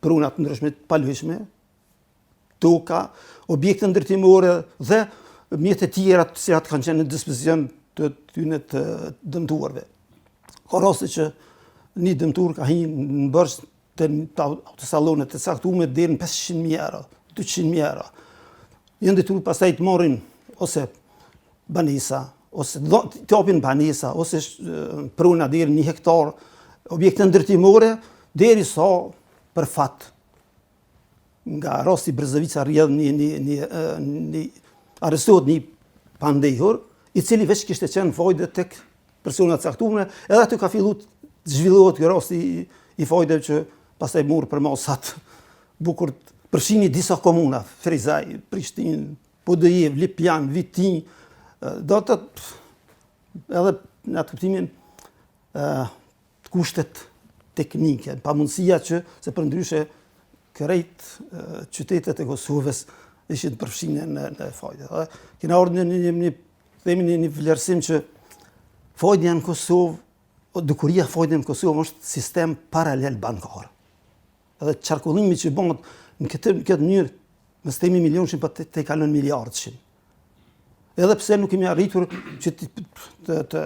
Speaker 6: pruna të ndryshme të paluajshme, toka, objekte ndërtimore dhe mjete tjera të cilat kanë qenë në dispozicion të tyne të dëmtuarve. Ka raste që një dëmtuar ka hyrë në bërç të autosallonet të caktuara deri në 500.000 euro, 200.000 euro. Janë detyruar pastaj të marrin ose banesa, ose të japin banesa, ose pruna deri 1 hektar, objekte ndërtimore, derisa për fat nga rasti Brzovica rrjedh një arrestohet një pandehur, i cili veç kishte qenë fajde tek persona të caktuara, edhe aty ka filluar të zhvillohet ky rasti i fajdeve që pastaj morr për masat bukur përfshini disa komuna, Frizaj, Prishtinë, Podojev, Lipjan, Vitin, do të edhe në atë kuptimin kushtet teknike, pamundësia që se përndryshe krejt qytetet e Kosovës ishin përfshine në fajde. Kena ardhur në një vlerësim që fajdja në Kosovë, dukuria fajdja në Kosovë është sistem paralel bankar. Edhe qarkullimi që bëhet në këtë mënyrë, mos themi milionëshin, po te kalon miliardëshin. Edhe pse nuk kemi arritur që të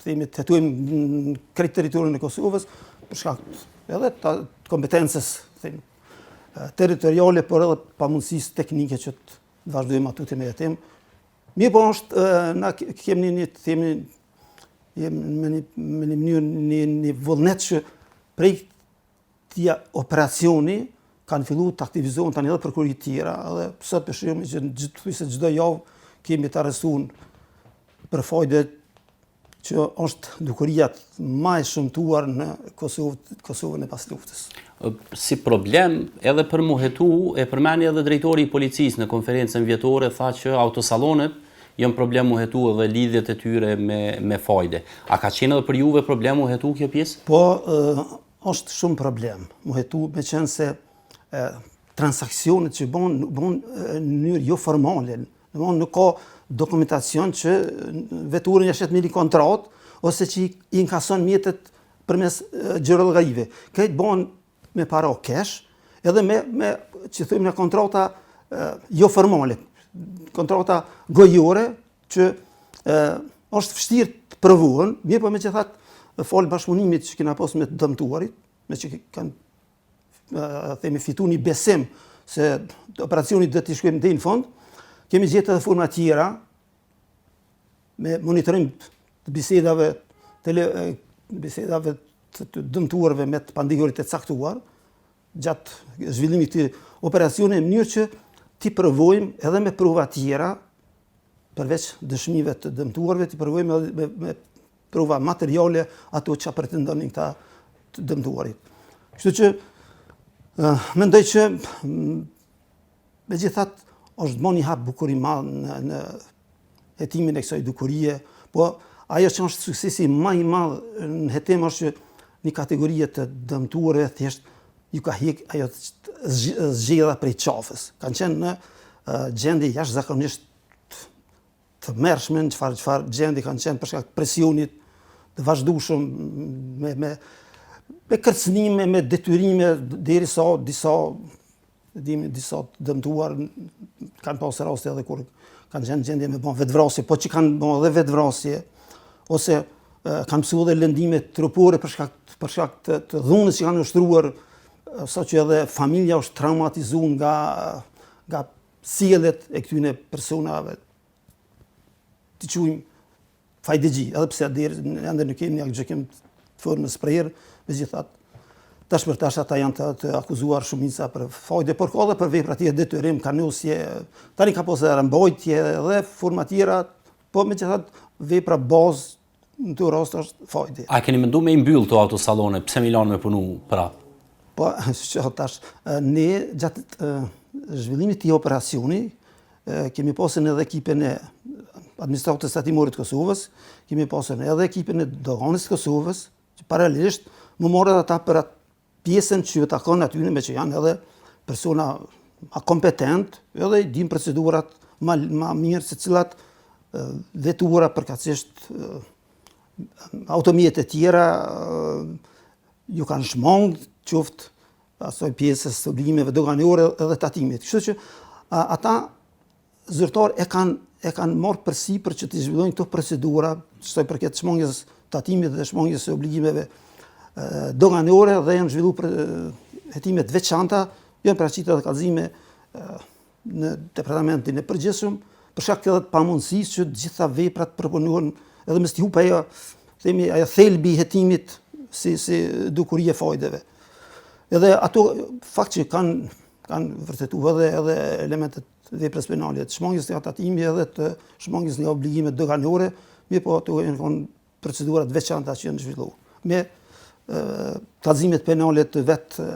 Speaker 6: hetuajmë në krejt territorin e Kosovës, për shkak edhe të kompetencës territoriale, por edhe pamundësisë teknike që të vazhdojmë aty me jetim. Mirë po është, na kemi me një mënyrë një vullnet që prej këtij operacioni kanë filluar të aktivizohen tani edhe prokurorit tjera, edhe sot për shembull që çdo javë kemi të arrestuar për fajde që është dukuria më e shëmtuar në Kosovën e pas luftës.
Speaker 1: Si problem, edhe për mu hetu, e përmeni edhe drejtori i policisë në konferencën vjetore, tha që autosallonet janë problem mu hetu edhe lidhjet e tyre me fajde. A ka qenë edhe për juve problem mu hetu kjo pjesë?
Speaker 6: Po, është shumë problem mu hetu, me qenë se transakcionet që bon në mënyrë jo formale, nuk ka dokumentacion që veturën jashtë një kontrat, ose që i inkason mjetet përmes gjërëllgarive. Këtë bon me para kesh, edhe me që thujmë në kontrata jo formale, kontrata gojore, që është vështirë të provuën, mirë po me që thatë falë bashkëpunimit që kena posë me të dëmtuarit, me që kanë fitu një besim se operacionit dhe t'i shkujmë dhe në fond, kemi gjetë edhe forma tjera me monitorim të bisedave të dëmtuarve me të pandehurit e caktuar, gjatë zhvillimit të operacione, në mënyrë që ti provojmë edhe me prova tjera, përveç dëshmive të dëmtuarve, ti provojmë edhe me prova materiale ato që pretendonin këta të dëmtuarit. Kështu që mendoj që megjithatë është bën një hap bukur i madh në hetimin e kësaj dukurie, po ajo që është suksesi më i madh në hetim është që një kategori të dëmtuarve thjesht ju ka hik ajo zgjedha prej qafës. Kanë qenë në gjendje jashtëzakonisht të mërshme, në çfarë gjendje kanë qenë për shkak të presionit të vazhdueshëm me kërcënime, me detyrime derisa disa të dëmtuar kanë pasur raste edhe kur kanë qenë gjendje me bën vetvrasje, po që kanë bën edhe vetvrasje ose kanë mësuar edhe lëndime trupore për shkak të dhunës që kanë ushtruar, saqë edhe familja është traumatizuar nga sjelljet e këtyre personave. Të quajmë fajdegji, edhe pse ende nuk kemi një gjykim të formës prerë, megjithatë tash për tash ata janë të akuzuar shumica për fajde, por ka edhe për vepra të tjera, detyrim, kanosje, tani ka pasur rëmbajtje dhe forma tjera, po megjithatë vepra bazë në të rast është fajde.
Speaker 1: A keni menduar me i mbyll të autosallone, pse mi lanë me punu prapë?
Speaker 6: Po, tash, ne gjatë zhvillimit të operacioni kemi pasur edhe ekipin e administratës tatimorit të Kosovës, kemi pasur edhe ekipin e doganës të Kosovës, që paralelisht më morën ata për atë pjesën që ju takon aty, me që janë edhe persona ma kompetent, edhe i dim procedurat ma mirë se cilat vetura përkatësisht automjet e tjera ju kanë shmangë qoftë asoj pjesës të obligimeve doganore edhe tatimit. Kështu që ata zyrtar e kanë marrë përsipër që të zhvillojnë këto procedura, që përket shmangjes tatimit dhe shmangjes e obligimeve doganore, dhe janë zhvillu për hetime të veçanta, janë paraqitur edhe kallëzime në departamentin e përgjithshëm, për shkak edhe të pamundësisë që të gjitha veprat proponohen edhe mes të hup ajo thelbi i hetimit si dukurie fajdeve. Edhe ato fakt që kanë vërtetuar edhe elementet veprës penale, të shmangjes nga tatimi edhe të shmangjes nga obligimet doganore, mirë po ato janë procedurat veçanta që janë zhvilluar. Me kallëzimet penale të vetë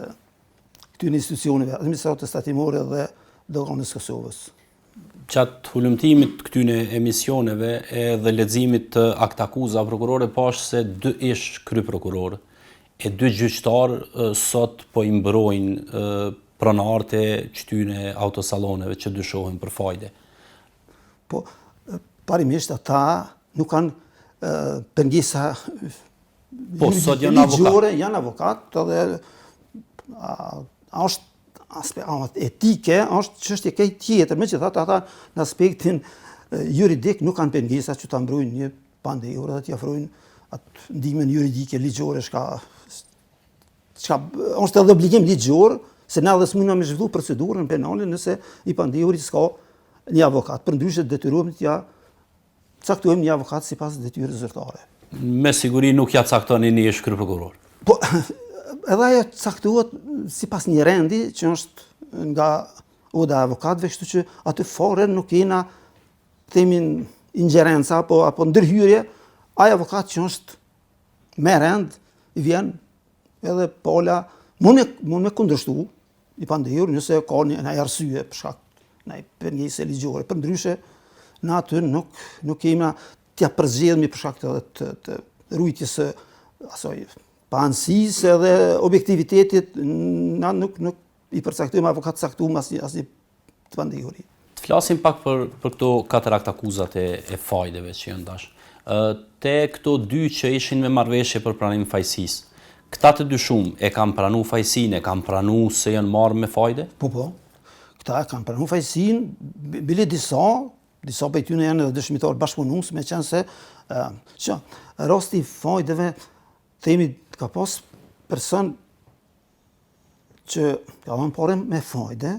Speaker 6: këtyre institucioneve, administratës tatimore dhe doganës Kosovës.
Speaker 1: Qatë hulumtimit këtyne emisioneve dhe leximit të aktakuza prokurore pash se 2 ish kryprokurorë e 2 gjyqtarë sot po i mbrojnë pronarët e këtyne autosalloneve që dyshohen për fajde.
Speaker 6: Po, parimisht ata nuk kanë pengesa ligjore, janë avokat, edhe është etike, është çështje këtij tjetër, megjithatë ata në aspektin juridik nuk kanë pengesa që ta mbrojnë një pandejore dhe t'i ofrojnë atë ndihmën juridike ligjore, është edhe obligim ligjor, se na dhe s'mundna me zhvillu procedurën penale nëse i pandejuri s'ka një avokat. Përndryshe detyrohemi t'ja caktojmë një avokat sipas detyrës zyrtare.
Speaker 1: Me siguri nuk ja caktoni një ish kryprokuror.
Speaker 6: Po, edhe ajo caktohet sipas një rendi që është nga oda avokatëve, kështu që aty fare nuk kena themin ingerenca apo ndërhyrje, ai avokat që është me rend i vjen edhe pala mund me kundërshtu i pandehur nëse ka një arsye për shkak në pengese ligjore. Përndryshe na aty nuk kemi t'ja përzgjedhemi për shkak të rujtjes së asoj paanësisë edhe objektivitetit, na nuk i përcaktojmë avokat caktuar asnjë të pandehuri.
Speaker 1: Të flasim pak për këto 4 aktakuzat e fajdeve që janë dash. Te këto 2 që ishin me marrëveshje për pranim fajësisë, këta të dyshum e kanë pranu fajësinë, e kanë pranu se janë marrë me fajde?
Speaker 6: Po. Këta e kanë pranu fajësinë, bile disa për tyne janë edhe dëshmitar bashkëpunues, me qenë se rasti fajdeve, themi ka pas person që ka marrë pare me fajde,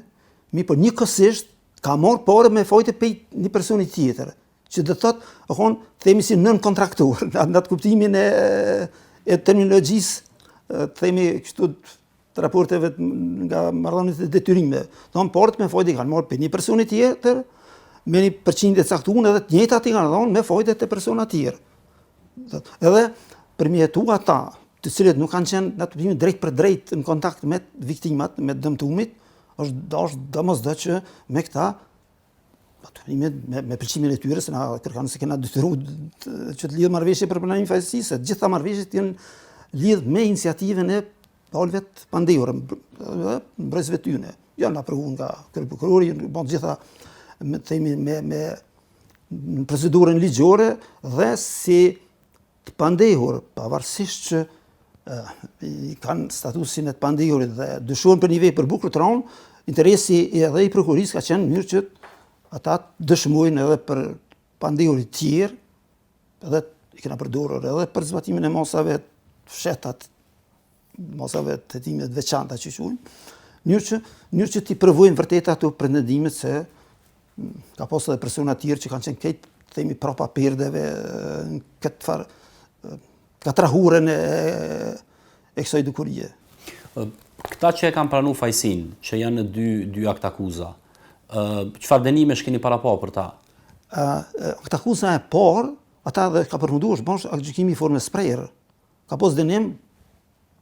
Speaker 6: mi për njëkohësisht ka marrë pare me fajde për një personi tjetër, që dhe thotë, themi si nën kontraktor, në atë kuptimin e terminologjisë, themi kështu të raporteve nga marrëdhëniet e detyrimeve. Thonë parët me fajde kanë marrë për një personi tjetër, me një përqindje caktuar edhe të njëjtat i kanë dhënë me fajdet e persona tjerë. Edhe përmjetu ata, të cilët nuk kanë qenë në kuptimin drejt për drejt në kontakt me viktimat, me dëmtumit, është domosdoshmë që me këta me pëlqimin e tyre, se na kërkan se kena detyruar që të lidhë marrëveshje për pranimin fajësisë, gjitha marrëveshjet janë lidh me iniciativën e palëve të pandehur, mbrojtësve të tyre. Janë aprovuar nga kryeprokurori, bën gjitha me procedurën ligjore dhe si të pandehur, pavarësisht që i kanë statusin e të pandehurit dhe dyshohen për një vepër për bukur të rënë, interesi edhe i prokurisë ka qenë mënyrë që ata dëshmojnë edhe për pandehurit tjerë, edhe i kena përdorur edhe për zbatimin e mosave fshetat, mosave të hetimit veçanta që quajmë, mënyrë që ti provojnë vërtet ato pretendimet se ka pas edhe persona tjerë që kanë qenë këtë, themi, prapa perdeve në këtë farë katrahurën e kësaj dukurie.
Speaker 1: Këta që e kanë pranu fajsin, që janë në dy akt akuza, çfarë dënime keni para pa për ta?
Speaker 6: Akt akuza e parë, ata dhe ka përfunduar është akt gjykimi i formës sprejrë. Ka pas dënim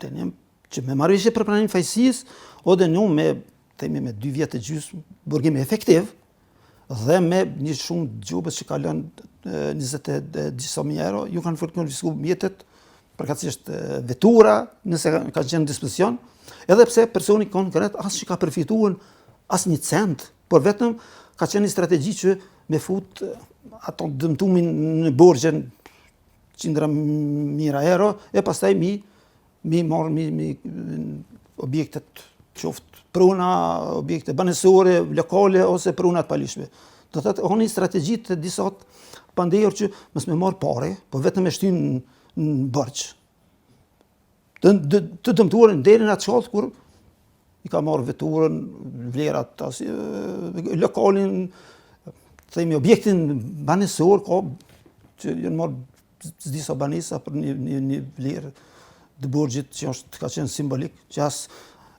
Speaker 6: që me marrëveshje për pranimin e fajsisë, o dënim me 2 vjet e gjysmë burgim efektiv dhe me një shumë gjobës që ka lënë 20.000 euro, ju kanë konfiskuar mjetet, përkatësisht vetura, nëse ka qenë në dispozicion, edhe pse personi konkret as që ka përfituar as një cent, por vetëm ka qenë një strategji që me fut ato dëmtumin në borxhen qindra mijëra euro, e pastaj mi marrë objektet qoftë pruna, objekte banesore, lokale ose prunat palishme. Do të thotë oni strategji të disa pandehur që mos më marr pare, po vetëm e shtyn në borxh. Të dëmtuarën deri në atë shkallë kur i ka marrë veturën, vlerat, lokalin, themi objektin banesor, që janë marrë disa banesa për një vlerë të borxhit që ka qenë simbolik, që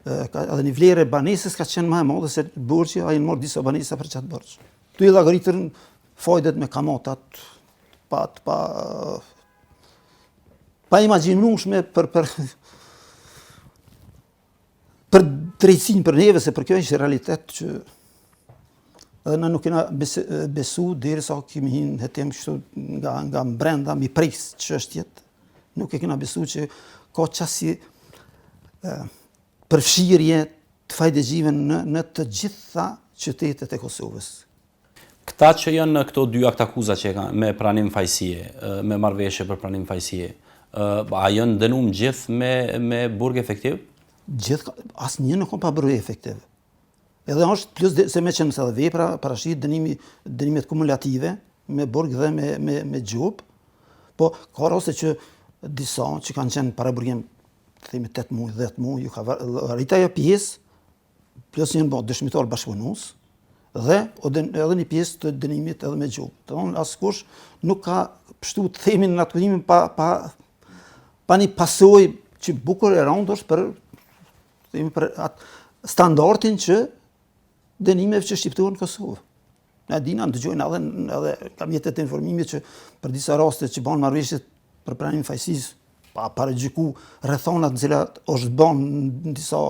Speaker 6: edhe një vlerë e banesës ka qenë më e madhe se borxhi, ai marrë disa banesa për çat borxh. Tu i llogaritën fajdet me kamatat pa imagjinueshme për drejtësinë për neve, se për kjo është realitet që edhe na nuk kena besu derisa kemi hinë hetem kështu nga brenda mi pres çështjet. Nuk e kena besu që ka qasi përfshirje të fajdegjive në të gjitha qytetet e Kosovës.
Speaker 1: Këta që janë në këto 2 akt akuza që kanë me pranim fajësie, me marrëveshje për pranim fajësie, a janë dënuar gjithë me burg efektiv?
Speaker 6: Gjithë, asnjë nuk ka pa burg efektiv. Edhe është plus se me qenë edhe vepra parashit dënimet kumulative me burg dhe me gjop, po ka raste që disa që kanë qenë para burgim, themi 8 muaj, 10 muaj, ju ka arritur ajo pjesë, plus janë bërë dëshmitar bashkëpunues dhe edhe një pjesë të dënimit edhe me gjop. Domthonë askush nuk ka pështu të themin në atë pa një pasojë që bukur e rëndë është për atë standardin që dënimeve që shqiptohen në Kosovë. Na dina ndëgjojnë edhe kam jetet e informimit që për disa raste që bën marrëveshje për pranimin e fajësisë, pa paraqyku rrethonat në cilat është bën në disa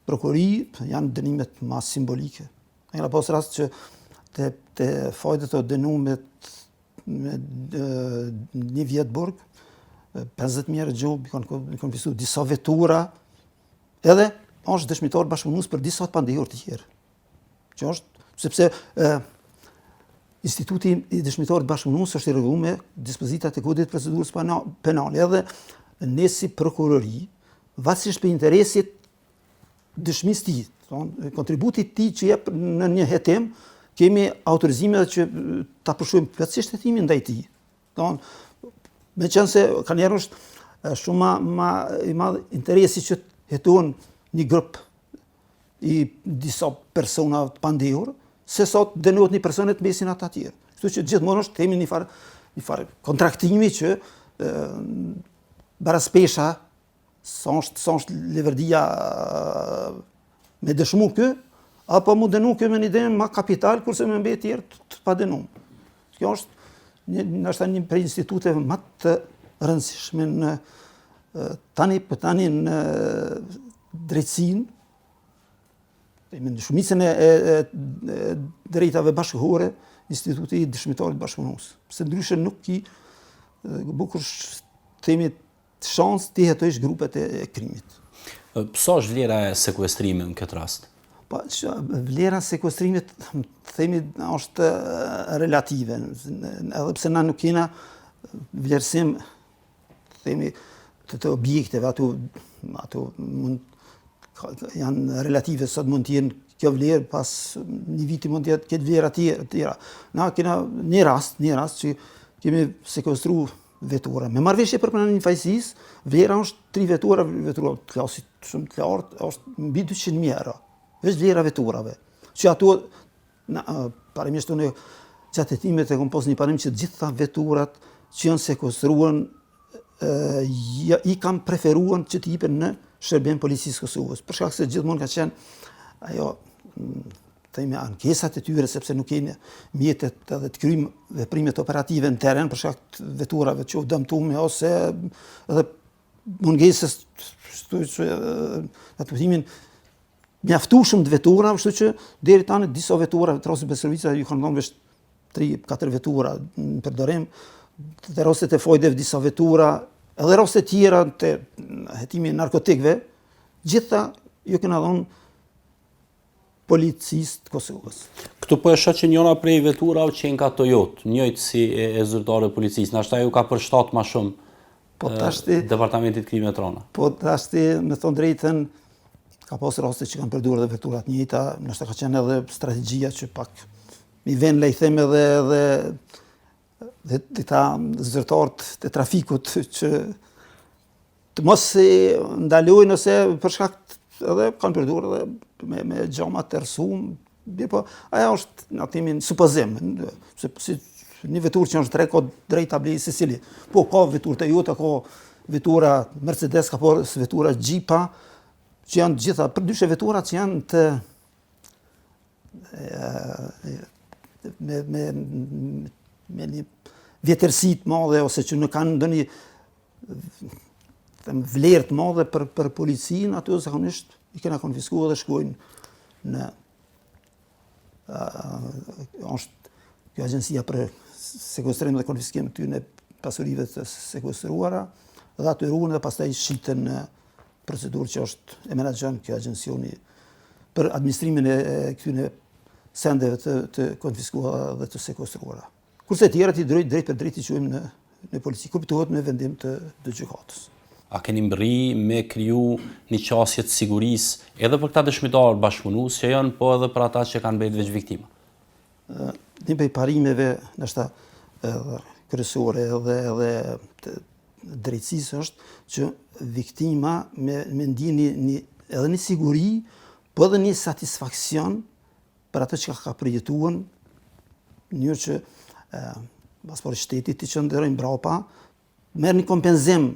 Speaker 6: prokurori, janë dënimet më simbolike. Nga pas rast që te fajdet o dënuar me 1 vjet burg, 50.000 euro gjop, i kanë konfiskuar disa vetura, edhe është dëshmitar bashkëpunues për disa të pandehur të tjerë. Që është sepse Instituti i dëshmitarit bashkëpunues është i rregulluar me dispozitat e kodit të procedurës penale, edhe ne si prokurori, varësisht për interesit dëshmisë tij, kontributit tij që jep në një hetim, kemi autorizime që ta përshkruajmë plotësisht hetimin ndaj tij. Meqense kanë njerëz shumë i madh interesi që heton një grup i disa persona të pandehur, se sot dënohet një personet mesin ata tjerë. Kështu që gjithmonë është themi një farë kontraktimi që baraspesha sa është leverdia me dëshmu kë, apo mu dënu kë me një dënim ma kapital, kurse me mbet tjerë të pa dënum. Kjo është një prej instituteve më të rëndësishme në tani në drejtësinë, në shumicën e drejtave bashkëhore, Instituti i dëshmitarit bashkëpunues. Se ndryshe nuk bukur themi shansë të jetojsh grupet e krimit.
Speaker 1: Sa është vlera e sekuestrimit në këtë rast?
Speaker 6: Po, vlera e sekuestrimit, themi, është relative, edhe pse na nuk kena vlerësim, themi, të objekteve, ato mund janë relative, sot mund të jenë kjo vlerë, pas një viti mund të jetë këtë vlera tjera. Na kena një rast që kemi sekuestru vetura. Me marrëveshje për pranin fajësis, vlera është 3 vetura të klasit shumë të lartë, është mbi 200.000 euro. Veç vlera veturave. Që ato, parimisht unë gjatë hetimet e kom pos një parim që gjitha veturat që janë sekuestruan i kam preferuan që t'i jipen në shërbim policisë Kosovës. Për shkak se gjithmonë ka qenë ajo themi ankesat e tyre, sepse nuk keni mjetet edhe të kryjmë veprimet operative në teren për shkak të veturave që u dëmtume ose edhe mungesës në kuptimin mjaftueshëm të vetura, kështu që deri tani disa vetura trosit për servica ju kanë dhënë veç 3-4 vetura në përdorim, të rostet e fojdeve disa vetura, edhe rostet tjera të hetimi narkotikëve, gjitha ju kena dhënë policisë të Kosovës.
Speaker 1: Këtu po e shoh që njëra prej veturave që ka Toyota, njëjtë si e zyrtare e policisë, nashta ju ka përshtat më shumë departamentit krimet rana.
Speaker 6: Po tashti, me thonë drejtën, ka pas raste që kanë përdorur edhe veturat njëjta, nështë ka qenë edhe strategjia që pak mi ven lejthem edhe ta zyrtarët të trafikut që të mos ndalojnë ose për shkak edhe kanë përdorur edhe me gjama të rësum, po aja është në atimin supozim, si një vetur që është drejt, ka drejt tabli Sicili. Po ka vetur Toyota, ka vetura Mercedes, ka pas vetura Jeepa, që janë gjitha, për dyshe veturat që janë të me një vjetërsi të madhe, ose që nuk kanë ndonjë vlerë të madhe për policinë, aty zakonisht i kena konfiskuar dhe shkojnë në është kjo agjencia për sekuestrim dhe konfiskim të në pasurive të sekuestruara, dhe aty ruhen dhe pastaj shiten në procedurë që është e menaxhon kjo agjencioni për administrimin e këtyre sendeve të konfiskuara dhe të sekuestruara. Kurse tjerat i drejt për drejt i quajmë në polici, kuptohet me vendim të gjykatës.
Speaker 1: A keni mbërri me kriju një qasje të sigurisë edhe për këta dëshmitarë bashkëpunues që janë, po edhe për ata që kanë bërë veç viktima?
Speaker 6: Një prej parimeve ndoshta kryesore edhe të drejtësisë është që viktima me ndjeni edhe një siguri, po edhe një satisfaksion për atë që ka përjetuar, njërë që pasporti shtetit të që ndërojnë brapa, merë një kompenzim,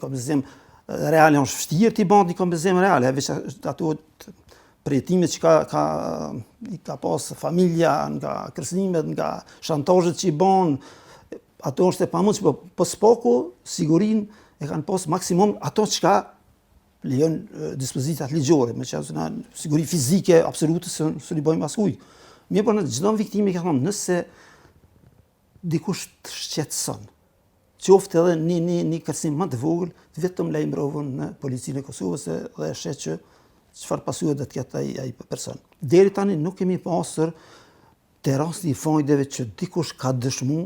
Speaker 6: kompenzim reale është vështirë t'i bën një kompenzim reale, veç ato përjetimet që ka pas familja, nga kërcënimet, nga shantazhet që i bën, ato është e pamundshme, po s'paku sigurin e kanë pas maksimum ato që ka lejon dispozitat ligjore, me që siguri fizike absolute së një bojmë askuj. Mirë për në gjithë viktimi ka thonë, nëse dikush të shqetëson, qoftë edhe një kërcënim më të vogël, vetëm lajmërohen në policinë e Kosovës dhe shet që çfarë pasuje do të ketë ai person. Deri tani nuk kemi pasur të rasti i fojdeve që dikush ka dëshmu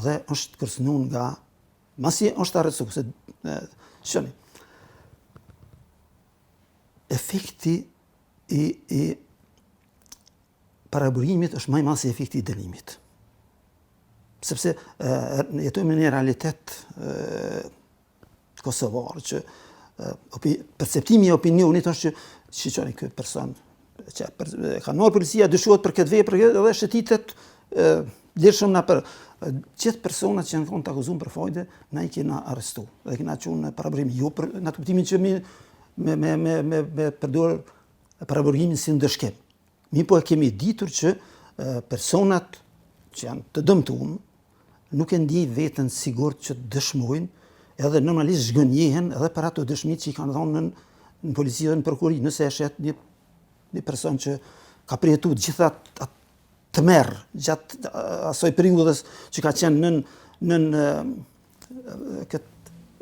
Speaker 6: dhe është kërcënuar nga masi është arrestuar, se shoni. Efekti i paraburimit është më i madh se efekti i dënimit. Sepse jetojmë në një realitet kosovar që perceptimi i opinionit është që qëni këtë person që ka marrë policia dyshohet për këtë vepër edhe shëtitet lirshëm na për gjithë personat që janë thonë të akuzuar për fajde, na i kena arrestu dhe kena qunë në paraburim, jo për në kuptimin që me përdor paraburimin si ndëshkim. Mi po e kemi ditur që personat që janë të dëmtuar nuk e ndjej veten sigurt që dëshmojnë edhe normalisht zhgënjehen edhe për ato dëshmitë që i kanë dhënë në polici dhe në prokurori, nëse e shet një person që ka përjetuar gjitha të merë gjatë asoj periudhës që ka qenë nën këtë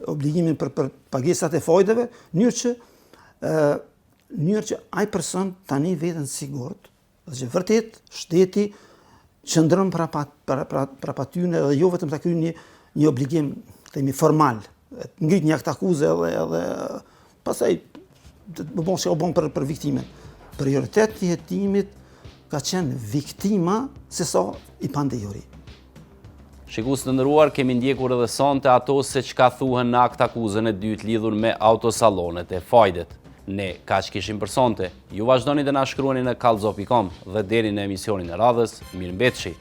Speaker 6: obligimin për pagesat e fajdeve, njërë që ai person tani vetën sigurt, dhe që vërtet shteti qëndron prapa tyne dhe jo vetëm të kryjë një obligim, themi, formal, ngrit një akt akuze edhe pastaj më bon që o bon për viktimin. Prioritet i hetimit ka qenë viktima se sa i pandejori.
Speaker 1: Shikus të ndëruar, kemi ndjekur edhe sonte ato se çka thuhen në akt akuzën e dytë lidhur me autosalonet e fajdet. Ne kaq kishim për sonte. Ju vazhdoni të na shkruani në kallzo.com dhe deri në emisionin e radhës, mirëmbëjtje.